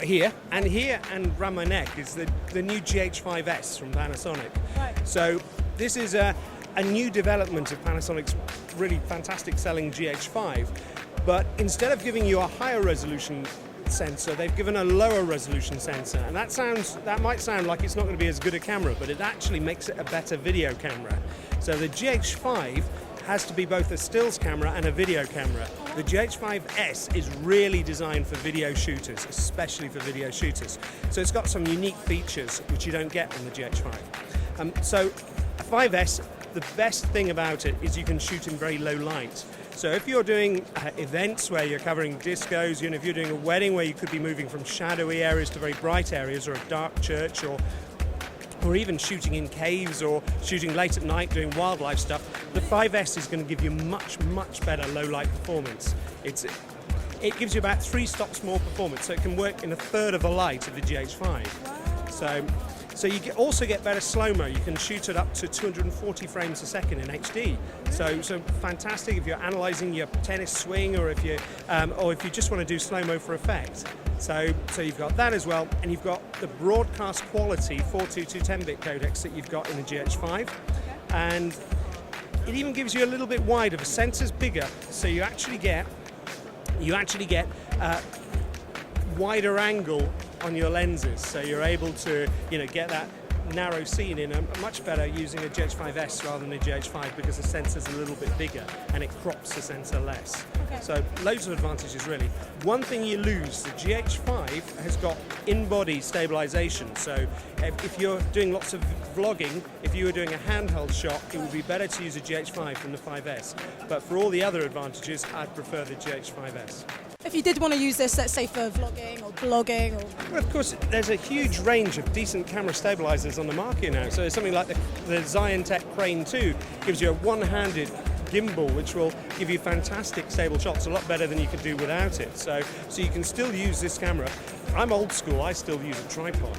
here and around my neck is the new GH5S from Panasonic. Right. So this is a new development of Panasonic's really fantastic selling GH5, but instead of giving you a higher resolution sensor, they've given a lower resolution sensor, and that might sound like it's not going to be as good a camera, but it actually makes it a better video camera. So the GH5 has to be both a stills camera and a video camera. The GH5S is really designed for video shooters, especially for video shooters. So it's got some unique features which you don't get on the GH5. So a 5S, the best thing about it is you can shoot in very low light. So if you're doing events where you're covering discos, if you're doing a wedding where you could be moving from shadowy areas to very bright areas, or a dark church, or even shooting in caves or shooting late at night doing wildlife stuff, the 5S is going to give you much better low light performance. It gives you about 3 stops more performance, so it can work in a third of the light of the GH5. Wow. So you also get better slow-mo. You can shoot it up to 240 frames a second in HD. So fantastic if you're analysing your tennis swing, or if you just want to do slow-mo for effect. So you've got that as well, and you've got the broadcast quality 422 10-bit codecs that you've got in the GH5, and it even gives you a little bit wider. The sensor's bigger, so you actually get wider angle on your lenses, so you're able to get that narrow scene in a much better using a GH5S rather than a GH5, because the sensor's a little bit bigger and it crops the sensor less. Okay. So loads of advantages really. One thing you lose, the GH5 has got in-body stabilization, so if you're doing lots of vlogging, if you were doing a handheld shot, it would be better to use a GH5 than the 5S, but for all the other advantages I'd prefer the GH5S. If you did want to use this, let's say for vlogging or blogging, or... Well, of course, there's a huge range of decent camera stabilizers on the market now. So something like the Ziontech Crane 2 gives you a one-handed gimbal, which will give you fantastic stable shots, a lot better than you could do without it. So you can still use this camera. I'm old school, I still use a tripod.